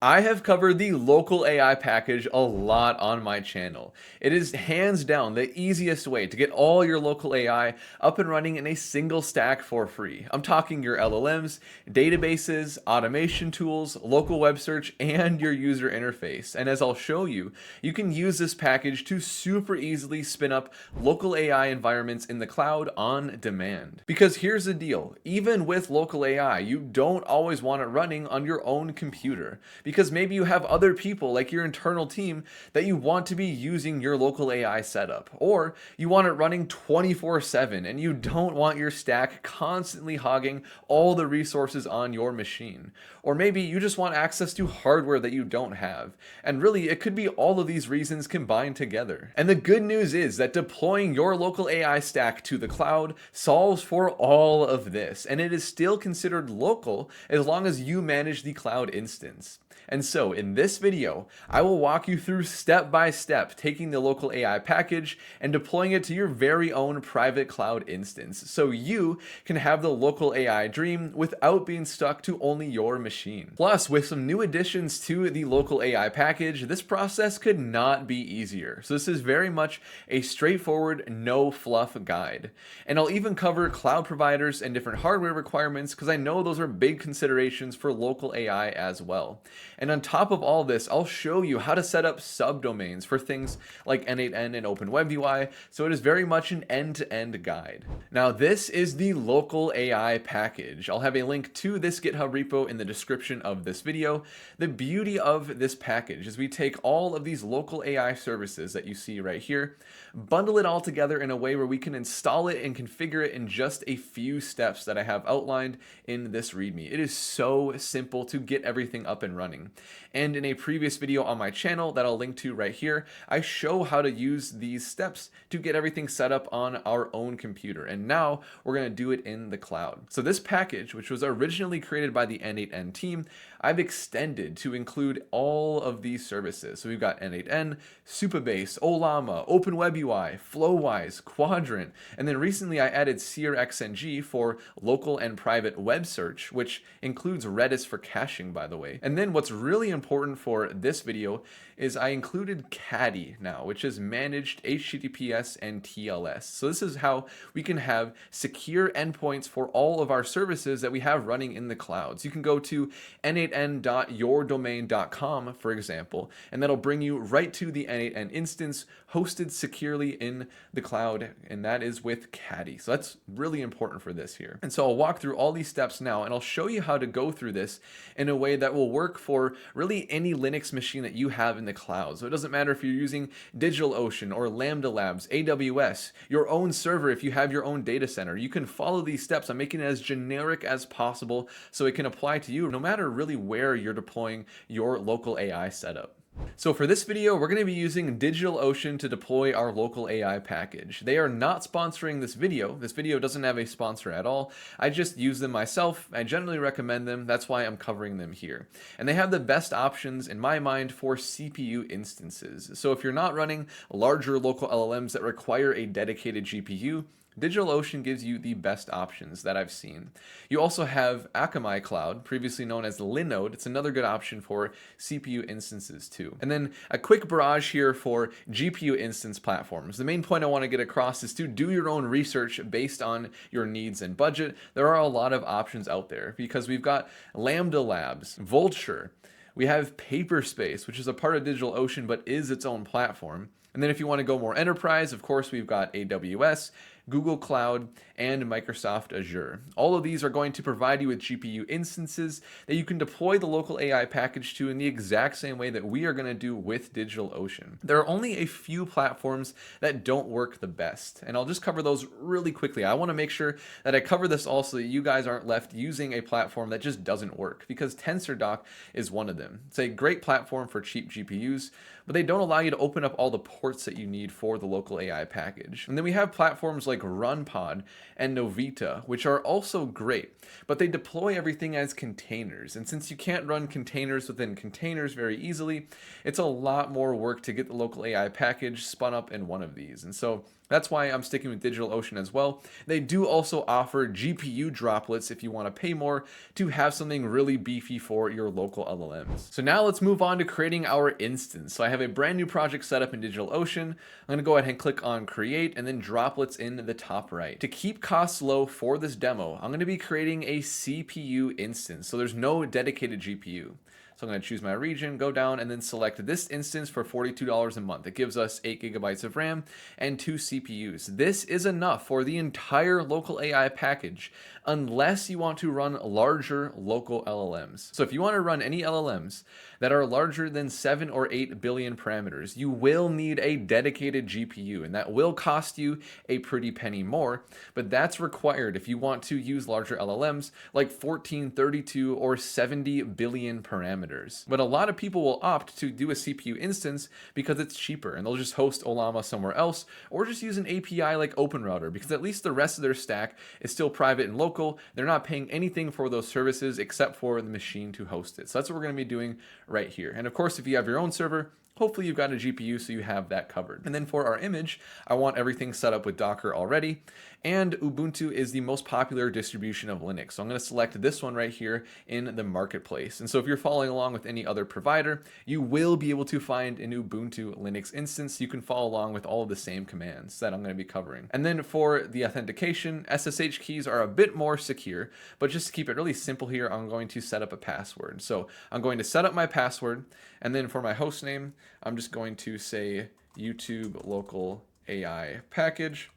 I have covered the local AI package a lot on my channel. It is hands down the easiest way to get all your local AI up and running in a single stack for free. I'm talking your LLMs, databases, automation tools, local web search, and your user interface. And as I'll show you, you can use this package to super easily spin up local AI environments in the cloud on demand. Because here's the deal, even with local AI, you don't always want it running on your own computer, because maybe you have other people like your internal team that you want to be using your local AI setup, or you want it running 24/7 and you don't want your stack constantly hogging all the resources on your machine, or maybe you just want access to hardware that you don't have. And really, it could be all of these reasons combined together. And the good news is that deploying your local AI stack to the cloud solves for all of this, and it is still considered local as long as you manage the cloud instance. And so in this video, I will walk you through step by step taking the local AI package and deploying it to your very own private cloud instance, so you can have the local AI dream without being stuck to only your machine. Plus, with some new additions to the local AI package, this process could not be easier. So this is very much a straightforward, no fluff guide. And I'll even cover cloud providers and different hardware requirements, because I know those are big considerations for local AI as well. And on top of all this, I'll show you how to set up subdomains for things like N8N and Open WebUI, so it is very much an end-to-end guide. Now, this is the local AI package. I'll have a link to this GitHub repo in the description of this video. The beauty of this package is we take all of these local AI services that you see right here, bundle it all together in a way where we can install it and configure it in just a few steps that I have outlined in this README. It is so simple to get everything up and running. And in a previous video on my channel that I'll link to right here, I show how to use these steps to get everything set up on our own computer. And now we're going to do it in the cloud. So this package, which was originally created by the N8N team, I've extended to include all of these services. So we've got N8N, Supabase, Ollama, Open WebUI, Flowwise, Quadrant, and then recently I added SeerXNG for local and private web search, which includes Redis for caching, by the way. And then what's really important for this video is I included Caddy now, which is managed HTTPS and TLS. So this is how we can have secure endpoints for all of our services that we have running in the cloud. So you can go to n8n.yourdomain.com, for example, and that'll bring you right to the N8N instance hosted securely in the cloud, and that is with Caddy. So that's really important for this here. And so I'll walk through all these steps now, and I'll show you how to go through this in a way that will work for really any Linux machine that you have in the cloud. So it doesn't matter if you're using DigitalOcean or Lambda Labs, AWS, your own server, if you have your own data center, you can follow these steps. I'm making it as generic as possible so it can apply to you no matter really where you're deploying your local AI setup. So for this video, we're going to be using DigitalOcean to deploy our local AI package. They are not sponsoring this video. This video doesn't have a sponsor at all. I just use them myself. I generally recommend them. That's why I'm covering them here. And they have the best options in my mind for CPU instances. So if you're not running larger local LLMs that require a dedicated GPU, DigitalOcean gives you the best options that I've seen. You also have Akamai Cloud, previously known as Linode. It's another good option for CPU instances too. And then a quick barrage here for GPU instance platforms. The main point I want to get across is to do your own research based on your needs and budget. There are a lot of options out there because we've got Lambda Labs, Vultr, we have Paperspace, which is a part of DigitalOcean but is its own platform. And then if you want to go more enterprise, of course, we've got AWS, Google Cloud, and Microsoft Azure. All of these are going to provide you with GPU instances that you can deploy the local AI package to in the exact same way that we are going to do with DigitalOcean. There are only a few platforms that don't work the best, and I'll just cover those really quickly. I want to make sure that I cover this all so that you guys aren't left using a platform that just doesn't work, because TensorDoc is one of them. It's a great platform for cheap GPUs, but they don't allow you to open up all the ports that you need for the local AI package. And then we have platforms like RunPod and Novita, which are also great, but they deploy everything as containers. And since you can't run containers within containers very easily, it's a lot more work to get the local AI package spun up in one of these. And so That's why I'm sticking with DigitalOcean as well. They do also offer GPU droplets if you want to pay more to have something really beefy for your local LLMs. So now let's move on to creating our instance. So I have a brand new project set up in DigitalOcean. I'm going to go ahead and click on create and then droplets in the top right. To keep costs low for this demo, I'm going to be creating a CPU instance. So there's no dedicated GPU. So I'm going to choose my region, go down, and then select this instance for $42 a month. It gives us 8 gigabytes of RAM and 2 CPUs. This is enough for the entire local AI package, unless you want to run larger local LLMs. So if you want to run any LLMs that are larger than 7 or 8 billion parameters, you will need a dedicated GPU, and that will cost you a pretty penny more, but that's required if you want to use larger LLMs like 14, 32, or 70 billion parameters. But a lot of people will opt to do a CPU instance because it's cheaper, and they'll just host Ollama somewhere else, or just use an API like OpenRouter, because at least the rest of their stack is still private and local. They're not paying anything for those services except for the machine to host it. So that's what we're going to be doing right here. And of course, if you have your own server, hopefully you've got a GPU, so you have that covered. And then for our image, I want everything set up with Docker already. And Ubuntu is the most popular distribution of Linux. So I'm going to select this one right here in the marketplace. And so if you're following along with any other provider, you will be able to find an Ubuntu Linux instance. You can follow along with all of the same commands that I'm going to be covering. And then for the authentication, SSH keys are a bit more secure, but just to keep it really simple here, I'm going to set up a password. So I'm going to set up my password, and then for my host name, I'm just going to say YouTube local AI package.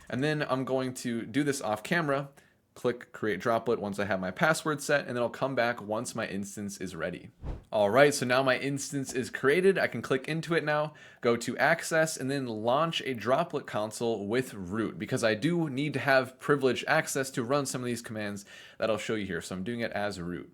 And then I'm going to do this off camera, click create droplet once I have my password set, and then I'll come back once my instance is ready. All right, so now my instance is created. I can click into it now, go to access, and then launch a droplet console with root, because I do need to have privileged access to run some of these commands that I'll show you here. So I'm doing it as root.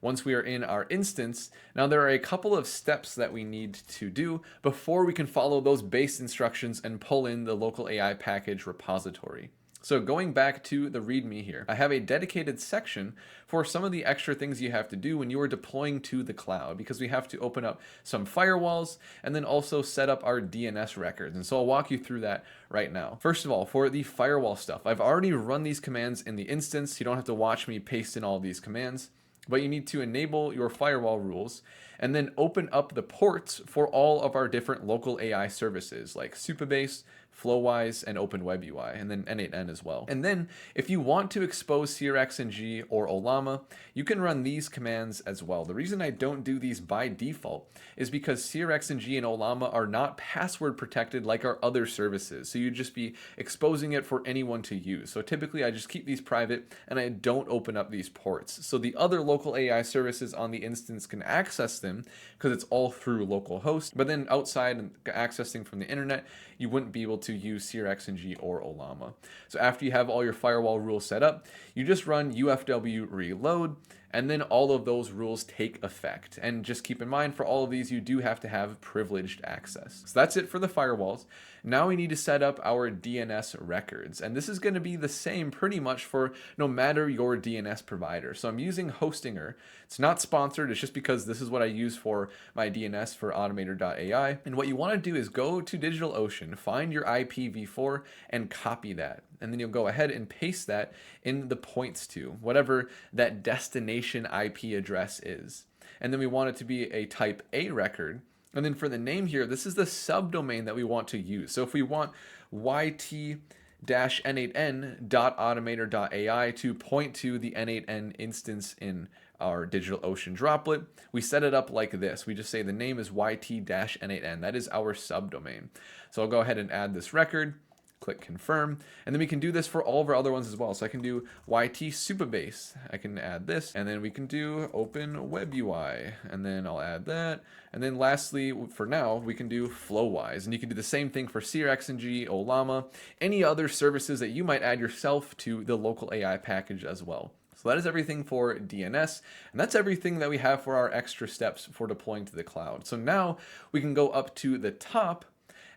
Once we are in our instance, now there are a couple of steps that we need to do before we can follow those base instructions and pull in the local AI package repository. So going back to the README here, I have a dedicated section for some of the extra things you have to do when you are deploying to the cloud, because we have to open up some firewalls and then also set up our DNS records. And so I'll walk you through that right now. First of all, for the firewall stuff, I've already run these commands in the instance. You don't have to watch me paste in all these commands. But you need to enable your firewall rules and then open up the ports for all of our different local AI services like Supabase, Flowise, and Open WebUI, and then N8N as well. And then if you want to expose CRXNG or Ollama, you can run these commands as well. The reason I don't do these by default is because CRXNG and Ollama are not password protected like our other services. So you'd just be exposing it for anyone to use. So typically I just keep these private and I don't open up these ports. So the other local AI services on the instance can access them because it's all through localhost. But then outside and accessing from the internet, you wouldn't be able to use CRXNG or Ollama. So after you have all your firewall rules set up, you just run UFW reload, and then all of those rules take effect. And just keep in mind, for all of these, you do have to have privileged access. So that's it for the firewalls. Now we need to set up our DNS records. And this is going to be the same pretty much for no matter your DNS provider. So I'm using Hostinger. It's not sponsored. It's just because this is what I use for my DNS for Automator.ai. And what you want to do is go to DigitalOcean, find your IPv4, and copy that. And then you'll go ahead and paste that in the points to whatever that destination IP address is. And then we want it to be a type A record. And then for the name here, this is the subdomain that we want to use. So if we want yt-n8n.automator.ai to point to the N8N instance in our DigitalOcean droplet, we set it up like this. We just say the name is yt-n8n. That is our subdomain. So I'll go ahead and add this record. Click confirm, and then we can do this for all of our other ones as well. So I can do YT Supabase, I can add this, and then we can do Open WebUI, and then I'll add that. And then lastly, for now, we can do Flowise, and you can do the same thing for CRXNG, Ollama, any other services that you might add yourself to the local AI package as well. So that is everything for DNS, and that's everything that we have for our extra steps for deploying to the cloud. So now we can go up to the top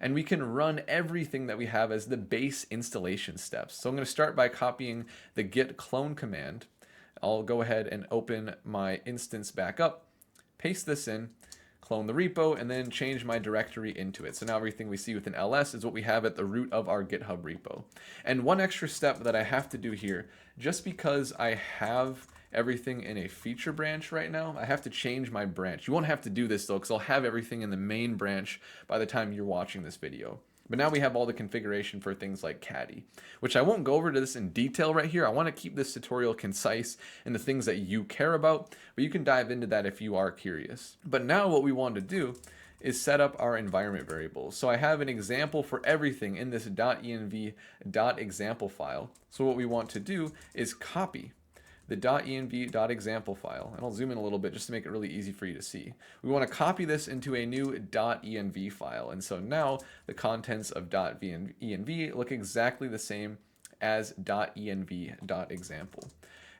and we can run everything that we have as the base installation steps. So I'm going to start by copying the git clone command. I'll go ahead and open my instance back up, paste this in, clone the repo, and then change my directory into it. So now everything we see with an ls is what we have at the root of our GitHub repo. And one extra step that I have to do here, just because I have everything in a feature branch right now, I have to change my branch. You won't have to do this though, because I'll have everything in the main branch by the time you're watching this video. But now we have all the configuration for things like Caddy, which I won't go over to this in detail right here. I want to keep this tutorial concise and the things that you care about, but you can dive into that if you are curious. But now what we want to do is set up our environment variables. So I have an example for everything in this .env.example file. So what we want to do is copy the .env.example file, and I'll zoom in a little bit just to make it really easy for you to see. We want to copy this into a new .env file, and so now the contents of .env look exactly the same as .env.example.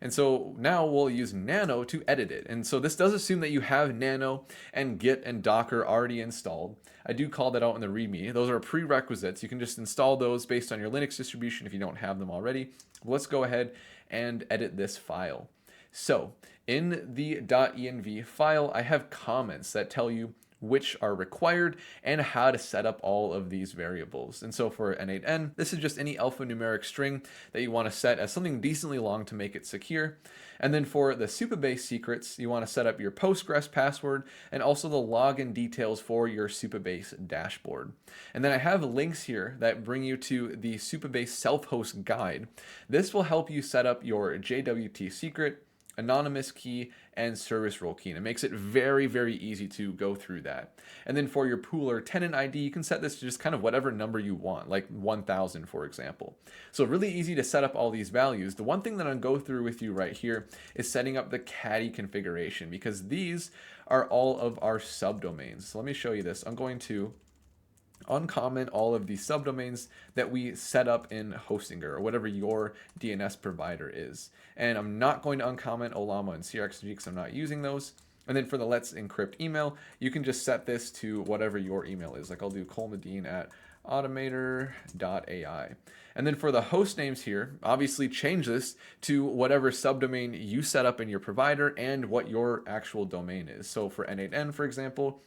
And so now we'll use Nano to edit it. And so this does assume that you have Nano and Git and Docker already installed. I do call that out in the README. Those are prerequisites. You can just install those based on your Linux distribution if you don't have them already. Let's go ahead and edit this file. So in the .env file, I have comments that tell you which are required and how to set up all of these variables. And so for N8N, this is just any alphanumeric string that you want to set as something decently long to make it secure. And then for the Supabase secrets, you want to set up your Postgres password and also the login details for your Supabase dashboard. And then I have links here that bring you to the Supabase self-host guide. This will help you set up your JWT secret, anonymous key, and service role key. And it makes it very, very easy to go through that. And then for your pooler tenant ID, you can set this to just kind of whatever number you want, like 1000, for example. So really easy to set up all these values. The one thing that I'll go through with you right here is setting up the Caddy configuration, because these are all of our subdomains. So let me show you this. I'm going to uncomment all of the subdomains that we set up in Hostinger or whatever your DNS provider is. And I'm not going to uncomment Olama and CRXG because I'm not using those. And then for the Let's Encrypt email, you can just set this to whatever your email is. Like I'll do colmadine@automator.ai. And then for the host names here, obviously change this to whatever subdomain you set up in your provider and what your domain is. So for N8N, for example,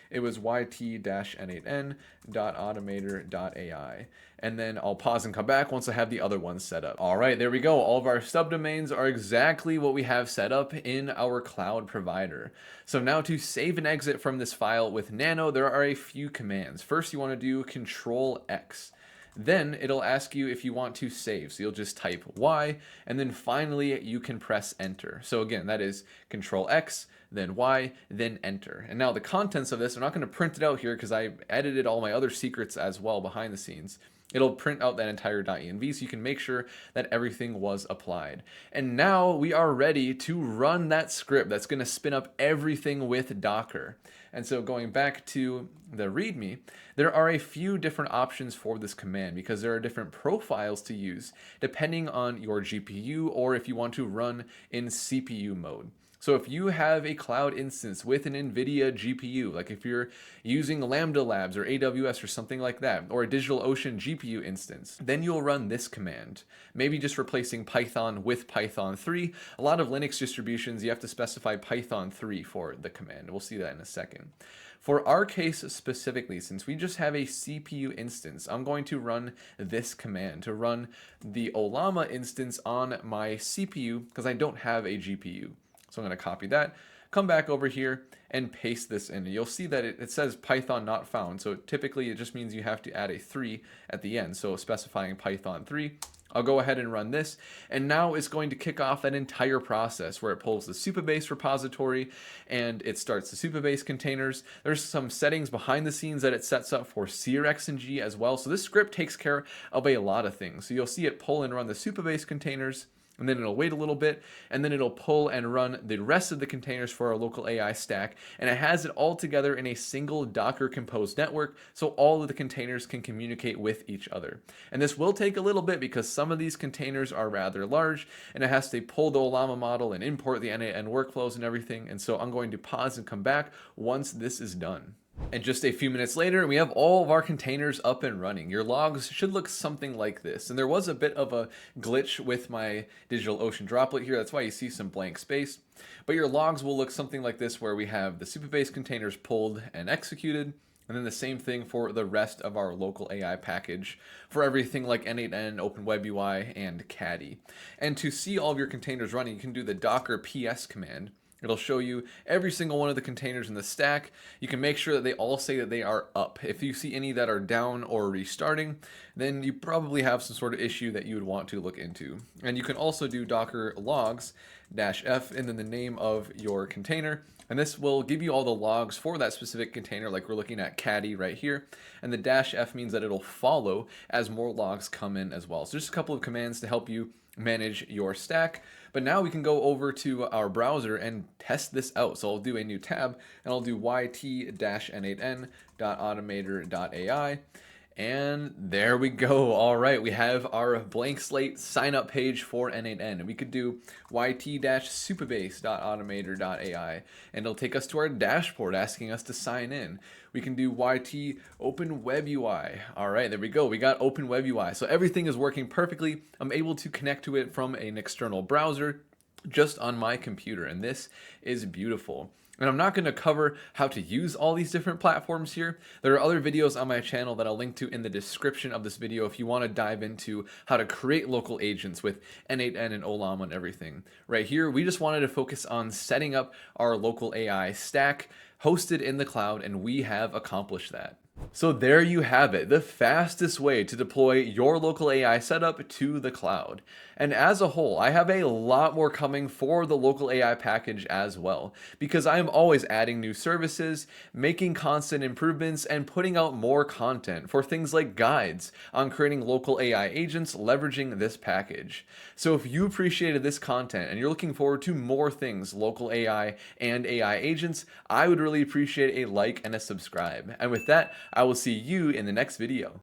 it was yt-n8n.automator.ai. And then I'll pause and come back once I have the other ones set up. All right, there we go. All of our subdomains are exactly what we have set up in our cloud provider. So now to save and exit from this file with Nano, there are a few commands. First, you want to do Control-X. Then it'll ask you if you want to save. So you'll just type Y, and then finally you can press enter. So again, that is Control-X, then Y, then enter. And now the contents of this, I'm not going to print it out here because I edited all my other secrets as well behind the scenes. It'll print out that entire .env so you can make sure that everything was applied. And now we are ready to run that script that's going to spin up everything with Docker. And so going back to the README, there are a few different options for this command because there are different profiles to use depending on your GPU or if you want to run in CPU mode. So if you have a cloud instance with an NVIDIA GPU, like if you're using Lambda Labs or AWS or something like that, or a DigitalOcean GPU instance, then you'll run this command. Maybe just replacing Python with Python 3. A lot of Linux distributions, you have to specify Python 3 for the command. We'll see that in a second. For our case specifically, since we just have a CPU instance, I'm going to run this command to run the Olama instance on my CPU because I don't have a GPU. So I'm going to copy that, come back over here and paste this in. You'll see that it says Python not found. So typically it just means you have to add a 3 at the end. So specifying Python 3. I'll go ahead and run this. And now it's going to kick off that entire process where it pulls the Supabase repository and it starts the Supabase containers. There's some settings behind the scenes that it sets up for CRXG as well. So this script takes care of a lot of things. So you'll see it pull and run the Supabase containers, and then it'll wait a little bit, and then it'll pull and run the rest of the containers for our local AI stack, and it has it all together in a single Docker composed network, so all of the containers can communicate with each other. And this will take a little bit because some of these containers are rather large, and it has to pull the Olama model and import the N8N workflows and everything, and so I'm going to pause and come back once this is done. And just a few minutes later, we have all of our containers up and running. Your logs should look something like this. And there was a bit of a glitch with my DigitalOcean droplet here. That's why you see some blank space. But your logs will look something like this, where we have the Supabase containers pulled and executed. And then the same thing for the rest of our local AI package for everything like N8N, Open WebUI, and Caddy. And to see all of your containers running, you can do the docker ps command. It'll show you every single one of the containers in the stack. You can make sure that they all say that they are up. If you see any that are down or restarting, then you probably have some sort of issue that you would want to look into. And you can also do docker logs -f and then the name of your container. And this will give you all the logs for that specific container, like we're looking at Caddy right here. And the -f means that it'll follow as more logs come in as well. So just a couple of commands to help you manage your stack. But now we can go over to our browser and test this out. So I'll do a new tab and I'll do yt-n8n.automator.ai. And there we go. All right, we have our blank slate sign up page for N8N. We could do yt-supabase.automator.ai, and it'll take us to our dashboard asking us to sign in. We can do yt Open WebUI. All right, there we go. We got Open WebUI. So everything is working perfectly. I'm able to connect to it from an external browser just on my computer, and this is beautiful. And I'm not going to cover how to use all these different platforms here. There are other videos on my channel that I'll link to in the description of this video if you want to dive into how to create local agents with N8N and Ollama and everything. Right here, we just wanted to focus on setting up our local AI stack hosted in the cloud, and we have accomplished that. So there you have it, the fastest way to deploy your local AI setup to the cloud. And as a whole, I have a lot more coming for the local AI package as well, because I am always adding new services, making constant improvements, and putting out more content for things like guides on creating local AI agents leveraging this package. So if you appreciated this content and you're looking forward to more things local AI and AI agents, I would really appreciate a like and a subscribe. And with that, I will see you in the next video.